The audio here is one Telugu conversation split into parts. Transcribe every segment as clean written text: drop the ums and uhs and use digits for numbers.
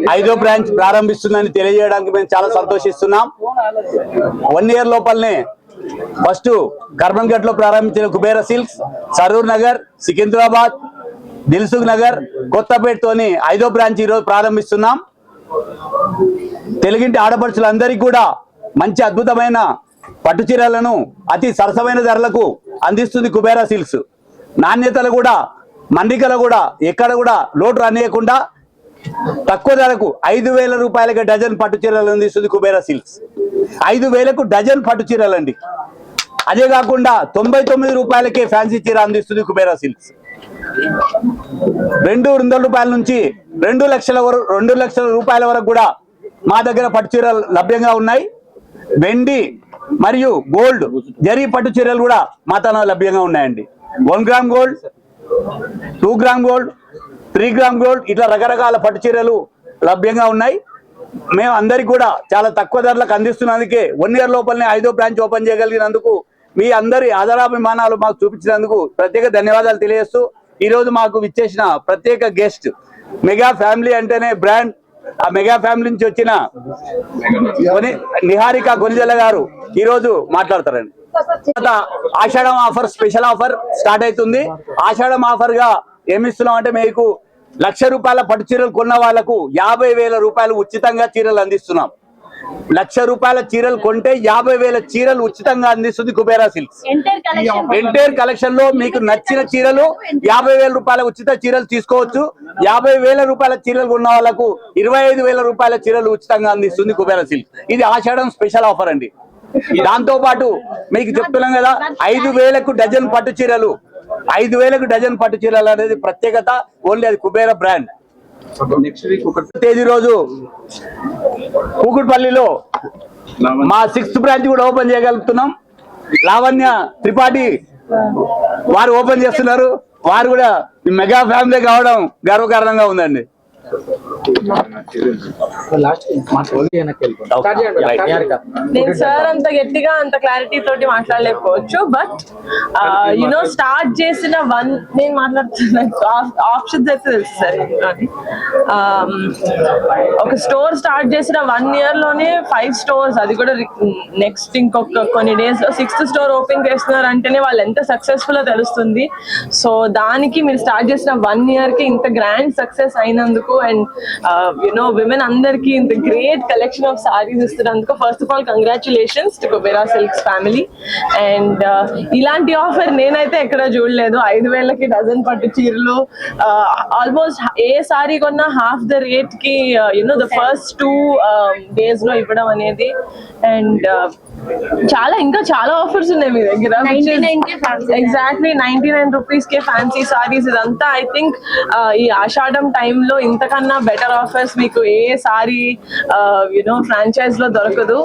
5వ బ్రాంచ్ ప్రారంభిస్తుందని తెలియజేయడానికి మేము చాలా సంతోషిస్తున్నాం. 1 year లోపలనే ఫస్ట్ కర్మన్ఘట్ లో ప్రారంభించిన కుబేరా సిల్క్స్ సరూర్ నగర్, సికింద్రాబాద్, దిల్సుఖ్ నగర్, కొత్తపేట తోని 5వ బ్రాంచ్ ఈరోజు ప్రారంభిస్తున్నాం. తెలుగింటి ఆడపడుచులందరికీ కూడా మంచి అద్భుతమైన పట్టు చీరలను అతి సరసమైన ధరలకు అందిస్తుంది కుబేరా సిల్క్స్. నాణ్యతలు కూడా మండికలు కూడా ఎక్కడ కూడా లోటు రానియకుండా తక్కువ ధరకు 5,000 రూపాయలకి డజన్ పట్టు చీరలు అందిస్తుంది కుబేరా సిల్క్స్. 5,000కు డజన్ పట్టు చీరలండి. అదే కాకుండా 99 రూపాయలకే ఫ్యాన్సీ చీర అందిస్తుంది కుబేరా సిల్క్స్. 200 రూపాయల నుంచి 2 లక్షల రూపాయల వరకు కూడా మా దగ్గర పట్టు చీరలు లభ్యంగా ఉన్నాయి. వెండి మరియు గోల్డ్ జరీ పట్టు చీరలు కూడా మా తన లభ్యంగా ఉన్నాయండి. 1 gram gold, 2 gram gold, 3 gram gold ఇట్లా రకరకాల పట్టు చీరలు లభ్యంగా ఉన్నాయి. మేము అందరికి కూడా చాలా తక్కువ ధరలకు అందిస్తున్నందుకే 1 year లోపలనే 5వ బ్రాంచ్ ఓపెన్ చేయగలిగినందుకు మీ అందరి ఆదరాభిమానాలు మాకు చూపించినందుకు ప్రత్యేక ధన్యవాదాలు తెలియజేస్తూ ఈరోజు మాకు విచ్చేసిన ప్రత్యేక గెస్ట్ మెగా ఫ్యామిలీ అంటేనే బ్రాండ్, ఆ మెగా ఫ్యామిలీ నుంచి వచ్చిన నిహారిక గొనిజల్ల గారు ఈరోజు మాట్లాడతారండి. ఆషాఢం ఆఫర్, స్పెషల్ ఆఫర్ స్టార్ట్ అవుతుంది. ఆషాఢం ఆఫర్ గా ఏమిస్తున్నాం అంటే మీకు 1,00,000 రూపాయల పట్టు చీరలు కొన్న వాళ్లకు 50,000 రూపాయలు ఉచితంగా చీరలు అందిస్తున్నాం. 1,00,000 రూపాయల చీరలు కొంటే 50,000 చీరలు ఉచితంగా అందిస్తుంది కుబేరా సిల్క్స్. ఎంటైర్ కలెక్షన్ లో మీకు నచ్చిన చీరలు 50,000 రూపాయల ఉచిత చీరలు తీసుకోవచ్చు. 50,000 రూపాయల చీరలు కొన్న వాళ్ళకు 25,000 రూపాయల చీరలు ఉచితంగా అందిస్తుంది కుబేరా సిల్క్స్. ఇది ఆషాఢం స్పెషల్ ఆఫర్ అండి. దాంతో పాటు మీకు చెప్తున్నాం కదా 5,000కు డజన్ పట్టు చీరలు, 5,000కు డజన్ పట్టు చీరలు అనేది ప్రత్యేకత. ఓన్లీ అది కుబేరా బ్రాండ్. నెక్స్ట్ వీక్ తేదీ రోజు కూకుట్పల్లిలో మా 6th బ్రాంచ్ కూడా ఓపెన్ చేయగలుగుతున్నాం. లావణ్య త్రిపాఠి వారు ఓపెన్ చేస్తున్నారు. వారు కూడా మెగా ఫ్యామిలీ కావడం గర్వకారణంగా ఉందండి. నేను సార్ అంత గట్టిగా అంత క్లారిటీ తోటి మాట్లాడలేకపోవచ్చు, బట్ స్టార్ట్ చేసిన నేను మాట్లాడుతున్నాను ఆప్షన్స్ అయితే తెలుసు సార్. ఒక స్టోర్ స్టార్ట్ చేసిన 1 year లోనే 5 stores, అది కూడా నెక్స్ట్ ఇంకొక కొన్ని డేస్ లో 6th స్టోర్ ఓపెన్ చేస్తున్నారు అంటేనే వాళ్ళు ఎంత సక్సెస్ఫుల్ తెలుస్తుంది. సో దానికి మీరు స్టార్ట్ చేసిన 1 year కి ఇంత గ్రాండ్ సక్సెస్ అయినందుకు అండ్ విమెన్ అందరికి ఇంత గ్రేట్ కలెక్షన్ ఆఫ్ సారీస్ ఇస్తున్నందుకు first of all congratulations to Kubera silks family. And ఇలాంటి ఆఫర్ నేనైతే ఎక్కడ చూడలేదు. 5,000కి డజన్ పట్టు చీరలు, ఆల్మోస్ట్ ఏ సారీ కొన్నా హాఫ్ ద రేట్ కి ద ఫస్ట్ 2 days లో ఇవ్వడం అనేది. అండ్ ఇంకా చాలా ఆఫర్స్ ఉన్నాయి మీ దగ్గర. ఎగ్జాక్ట్లీ 99 రూపీస్ కే ఫ్యాన్సీ సారీస్. ఇదంతా ఐ థింక్ ఈ ఆషాఢం టైంలో ఇంతకన్నా బెటర్ ఆఫర్స్ మీకు ఏ సారీ ఫ్రాంచైజ్ లో దొరకదు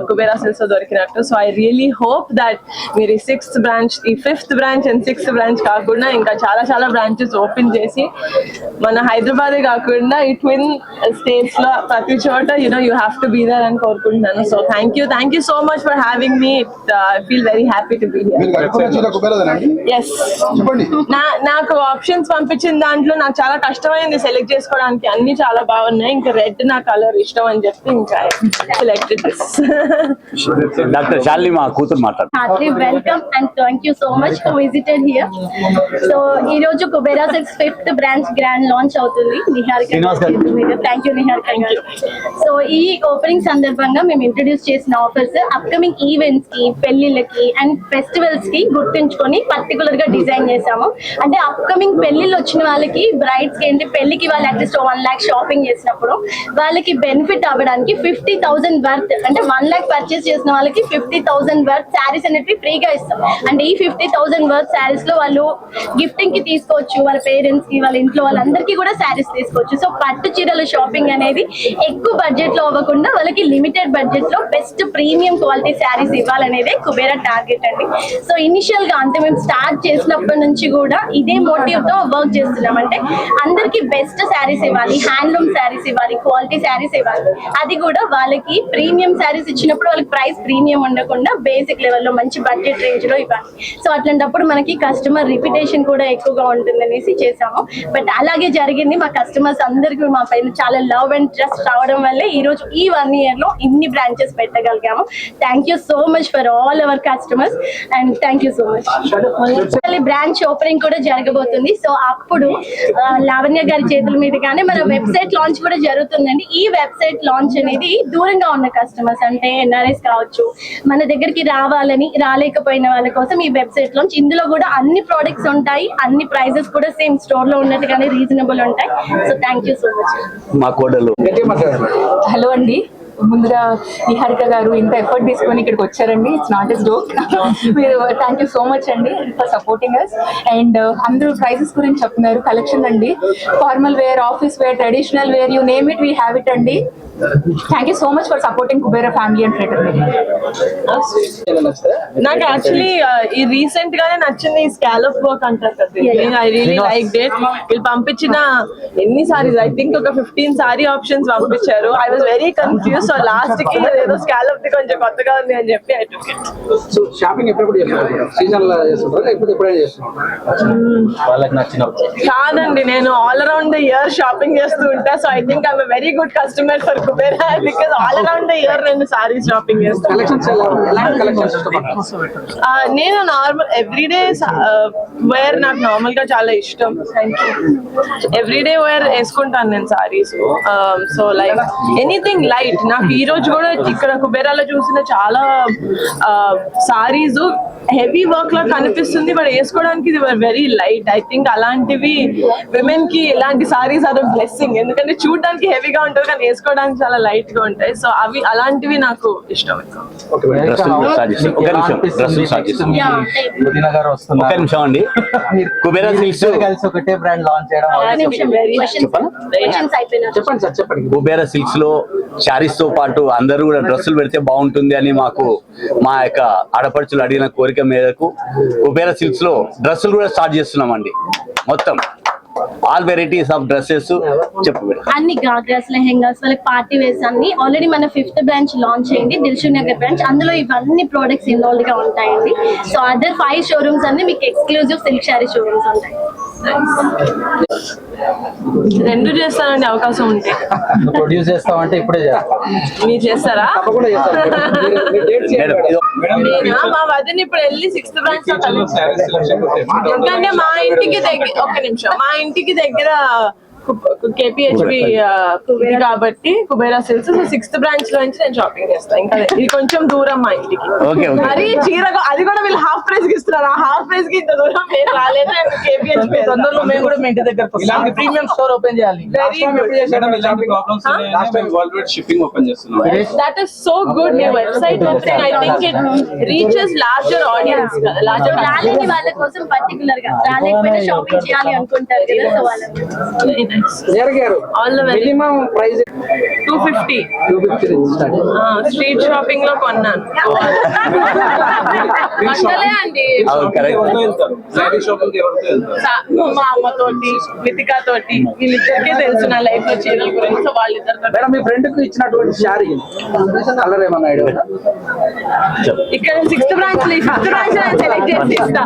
కుబేరా సిల్క్స్ లో దొరికినట్టు. So I really hope that మీరు ఈ 6th బ్రాంచ్, ఈ 5th branch and 6th branch కాకుండా ఇంకా చాలా చాలా బ్రాంచెస్ ఓపెన్ చేసి మన హైదరాబాదే కాకుండా ఈ ట్విన్ స్టేట్స్ లో ప్రతి చోట you have to be there అని కోరుకుంటున్నాను. So thank you so much for having me. I feel very happy to be here. Yes. నాకు ఆప్షన్స్ పంపించిన దాంట్లో నాకు చాలా కష్టమైంది సెలెక్ట్ చేసుకోవడానికి. అన్ని చాలా బాగున్నాయి. ఇంకా రెడ్ నా కలర్ ఇష్టం అని చెప్పి ఇంకా సెలెక్టెడ్ దిస్. డాక్టర్ శాలిని మా కూతురు మాట్లాడు. Welcome and thank you so much for visited here. So ఈ రోజు Kubera silks 5th branch grand launch అవుతుంది. Niharika, thank you Niharika. So ఈ ఓపెనింగ్ సందర్భంగా మేము ఇంట్రడ్యూస్ చేసిన ఆఫర్స్ అప్కమింగ్ ఈవెంట్స్ కి, పెళ్లిళ్ళకి అండ్ ఫెస్టివల్స్ కి గుర్తుంచుకొని పర్టికులర్ గా డిజైన్ చేసాము. అంటే అప్కమింగ్ పెళ్లిళ్ళు వచ్చిన వాళ్ళకి, బ్రైడ్స్ కి ఏంటి పెళ్లికి వాళ్ళు అట్లీస్ట్ 1 lakh షాపింగ్ చేసినప్పుడు వాళ్ళకి బెనిఫిట్ అవ్వడానికి 50,000 వర్త్, అంటే 1 lakh పర్చేస్ చేసిన వాళ్ళకి 50,000 వర్త్ శారీస్ అనేవి ఫ్రీగా ఇస్తాం. అంటే ఈ 50,000 వర్త్ శారీస్ లో వాళ్ళు గిఫ్టింగ్ కి తీసుకోవచ్చు, వాళ్ళ పేరెంట్స్ కి, వాళ్ళ ఇంట్లో వాళ్ళందరికీ కూడా శారీస్ తీసుకోవచ్చు. సో పట్టు చీరల షాపింగ్ అనేది ఎక్కువ బడ్జెట్ లో అవ్వకుండా వాళ్ళకి లిమిటెడ్ బడ్జెట్ లో బెస్ట్ ప్రీమియం క్వాలిటీ శారీస్ ఇవ్వాలనేదే కుబేరా టార్గెట్ అండి. సో ఇనిషియల్ గా అంటే మేము స్టార్ట్ చేసినప్పటి నుంచి కూడా ఇదే మోటివ్ తో వర్క్ చేస్తున్నాం. అంటే అందరికి బెస్ట్ శారీస్ శారీస్ ఇవ్వాలి, హ్యాండ్లూమ్ శారీస్ ఇవ్వాలి, క్వాలిటీ శారీస్ ఇవ్వాలి. అది కూడా వాళ్ళకి ప్రీమియం శారీస్ ఇచ్చినప్పుడు వాళ్ళకి ప్రైస్ ప్రీమియం ఉండకుండా బేసిక్ లెవెల్లో మంచి బడ్జెట్ రేంజ్ లో ఇవ్వాలి. సో అట్లాంటప్పుడు మనకి కస్టమర్ రిపిటేషన్ కూడా ఎక్కువగా ఉంటుంది అనేసి చేసాము. బట్ అలాగే జరిగింది. మా కస్టమర్స్ అందరికీ మా పైన చాలా లవ్ అండ్ ట్రస్ట్ రావడం వల్లే ఈ రోజు ఈ 1 year లో ఇన్ని బ్రాంచెస్ పెట్టగలిగాము. Thank you so much for all our customers and thank you so much. Branch opening కూడా జరగబోతుంది. సో అప్పుడు లావణ్య గారి చేతుల మీదుగానే మన వెబ్సైట్ లాంచ్ కూడా జరుగుతుందండి. ఈ వెబ్సైట్ లాంచ్ అనేది దూరంగా ఉన్న కస్టమర్స్ అంటే ఎన్ఆర్ఎస్ కావచ్చు, మన దగ్గరికి రాలేకపోయిన వాళ్ళ కోసం ఈ వెబ్సైట్ లాంచ్. ఇందులో కూడా అన్ని ప్రోడక్ట్స్ ఉంటాయి, అన్ని ప్రైజెస్ కూడా సేమ్ స్టోర్ లో ఉన్నట్టుగానే రీజనబుల్ ఉంటాయి. So thank you so much. మా కోడలు హలో అండి, ముందుగా నిహారిక గారు ఇంత ఎఫర్ట్ తీసుకొని ఇక్కడికి వచ్చారండి. It's not as joke. మీరు థ్యాంక్ యూ సో మచ్ అండి ఫర్ సపోర్టింగ్ అస్. అండ్ అందరూ ప్రైజెస్ గురించి చెప్తున్నారు. కలెక్షన్ అండి, formal wear, office wear, traditional wear, you name it we have it అండి. Thank you so much for supporting Kubera family and trader. నాకు యాక్చువల్లీ ఈ రీసెంట్ గానే నచ్చింది ఈ స్కాలప్ వర్క్ అంటారు కదా. I really like that. వీళ్ళు పంపించిన ఎన్ని సారీస్, ఐ థింక్ ఒక 15 సారీ ఆప్షన్స్ పంపించారు. I was very confuse. So last కి ఏదో స్కాలప్ ది కొంచెం కొత్తగా ఉంది అని చెప్పి I took it. So shopping ఎప్పుడు చేస్తారు? సీజన్ లో చేస్తుంటారా లేకపోతే ఎప్పుడైనా చేస్తున్నారా? వాళ్ళకి నచ్చినప్పుడు కాదండి, నేను all around the year shopping చేస్తూ ఉంటా. So I think I'm very good customer for Kubera because all around the year నేను సారీస్ షాపింగ్ చేస్తాను. కలెక్షన్స్ ఎలాంటి కలెక్షన్స్ ఇష్టపడతారు? నేను నార్మల్ ఎవ్రీడే వేర్ నాకు నార్మల్ గా చాలా ఇష్టం. ఎవ్రీడే వేర్ వేసుకుంటాను నేను saris. So like anything light. నాకు ఈ రోజు కూడా ఇక్కడ కుబేరాలో చూసిన చాలా సారీస్ హెవీ వర్క్ లా కనిపిస్తుంది, బట్ వేసుకోవడానికి ఇది వెరీ లైట్. ఐ థింక్ అలాంటివి విమెన్ కి ఇలాంటి సారీస్ ఆర్ బ్లెస్సింగ్. ఎందుకంటే చూడడానికి హెవీగా ఉంటుంది కానీ వేసుకోవడానికి చాలా లైట్ గా ఉంటాయి. సో అవి అలాంటివి నాకు ఇష్టం. ఒక్క నిమిషం అండి. కుబేరా సిల్క్స్ కలిసి ఒకటే బ్రాండ్ లాంచ్ చేయడం. చెప్పండి సార్, చెప్పండి. కుబేరా సిల్క్స్ లో శారీస్ తో పాటు అందరూ కూడా డ్రెస్సులు పెడితే బాగుంటుంది అని మా యొక్క ఆడపడుచులు అడిగిన కోరిక మేరకు కుబేరా సిల్క్స్ లో డ్రెస్సులు కూడా స్టార్ట్ చేస్తున్నామండి. మొత్తం ఆల్ వెరైటీస్ ఆఫ్ డ్రెస్సెస్ చెప్పు. అన్ని గాగ్రాస్, లెహెంగాస్, వాళ్ళకి పార్టీ వేర్స్ అన్ని ఆల్రెడీ మన 5th బ్రాంచ్ లాంచ్ అయింది, దిల్షుక్ నగర్ బ్రాంచ్. అందులో ఇవన్నీ ప్రోడక్ట్స్ ఇన్వాల్వ్ గా ఉంటాయండి. సో అదర్ 5 షోరూమ్స్ అన్ని మీకు ఎక్స్క్లూజివ్ సిల్క్ శారీ షోరూమ్స్ ఉంటాయి. రెండు చేస్తానండి అవకాశం ఉంటే. ప్రొడ్యూస్ చేస్తామంటే ఇప్పుడే చేస్తాం. మీరు చేస్తారా? తప్పకుండా చేస్తాం. మా వదిన ఇప్పుడు వెళ్ళి 6th బ్రాంచ్ లో ఎందుకంటే మా ఇంటికి దగ్గర ఒక్క నిమిషం, మా ఇంటికి దగ్గర కేపీహెచ్బి కాబట్టి Kubera silks. So 6th branch లో నుంచి నేను షాపింగ్ చేస్తాను. ఇంకా ఇది కొంచెం దూరం మా ఇంటికి. మరి చీర అది కూడా వీళ్ళు హాఫ్ ప్రైస్ కి ఇస్తున్నారు. ఆ హాఫ్ ప్రైస్ కి ఇంత దూరం నేను రాలేదు. కేపీహెచ్బి తొందరలో మేము కూడా మీ ఇంటి దగ్గర ప్రీమియం స్టోర్ ఓపెన్ చేయాలి. That is so good. Me website opening I think it reaches larger audience. రాలేని వాళ్ళ కోసం పర్టికులర్ గా రాలేకపోయినా షాపింగ్ చేయాలి అనుకుంటారు కదా. సో వాళ్ళకి all the very minimum price 250 street shopping లో కొన్నాను. బట్టలే అండి. మా అమ్మతోటి, మితికా తోటి, వీళ్ళిద్దరికే తెలుసు నా లైఫ్ లో చీరల గురించి. సో వాళ్ళిద్దరితో. మేడం, మీ ఫ్రెండ్ కు ఇచ్చినటువంటి శారీ కలర్ ఏమన్నా ఐడియా? ఇక్కడ 6th branch 5th branch select చేసి ఇస్తా.